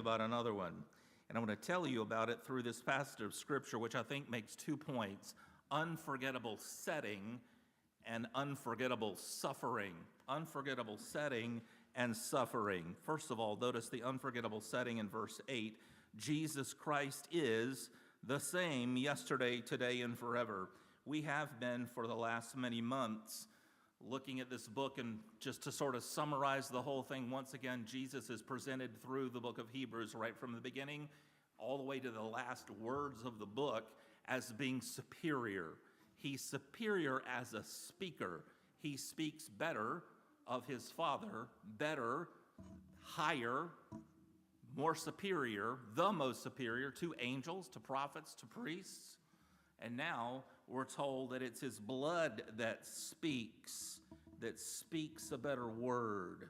about another one. And I'm going to tell you about it through this passage of Scripture, which I think makes 2 points: unforgettable setting and unforgettable suffering. Unforgettable setting and suffering. First of all, notice the unforgettable setting in verse 8. Jesus Christ is the same yesterday, today, and forever. We have been for the last many months looking at this book, and just to sort of summarize the whole thing, once again, Jesus is presented through the book of Hebrews right from the beginning all the way to the last words of the book as being superior. He's superior as a speaker. He speaks better of his Father, better, higher, more superior, the most superior to angels, to prophets, to priests. And now we're told that it's his blood that speaks a better word.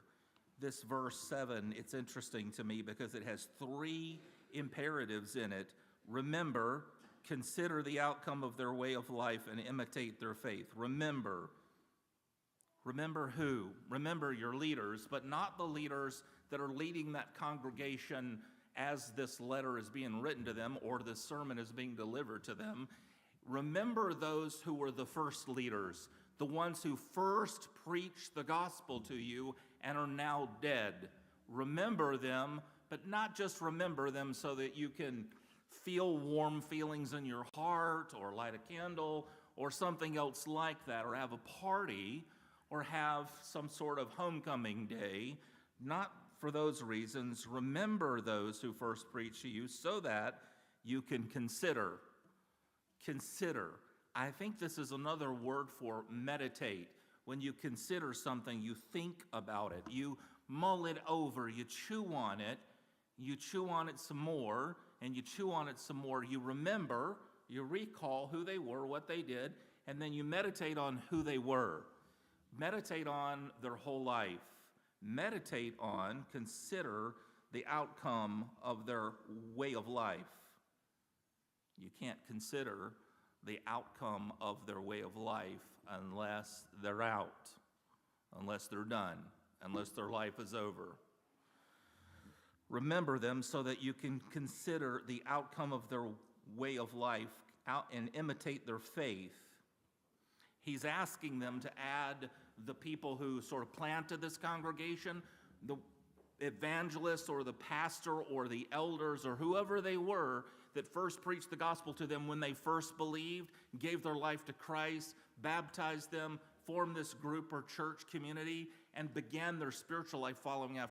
This verse 7, it's interesting to me because it has 3 imperatives in it. Remember, consider the outcome of their way of life, and imitate their faith. Remember. Remember who? Remember your leaders, but not the leaders that are leading that congregation as this letter is being written to them or this sermon is being delivered to them. Remember those who were the first leaders, the ones who first preached the gospel to you and are now dead. Remember them, but not just remember them so that you can feel warm feelings in your heart or light a candle or something else like that, or have a party or have some sort of homecoming day. Not for those reasons. Remember those who first preached to you so that you can consider. Consider. I think this is another word for meditate. When you consider something, you think about it. You mull it over. You chew on it. You chew on it some more, and you chew on it some more. You remember, you recall who they were, what they did, and then you meditate on who they were. Meditate on their whole life. Meditate on, consider the outcome of their way of life. You can't consider the outcome of their way of life unless they're out, unless they're done, unless their life is over. Remember them so that you can consider the outcome of their way of life and imitate their faith. He's asking them to add the people who sort of planted this congregation, the evangelists or the pastor or the elders or whoever they were that first preached the gospel to them when they first believed, gave their life to Christ, baptized them, formed this group or church community, and began their spiritual life following after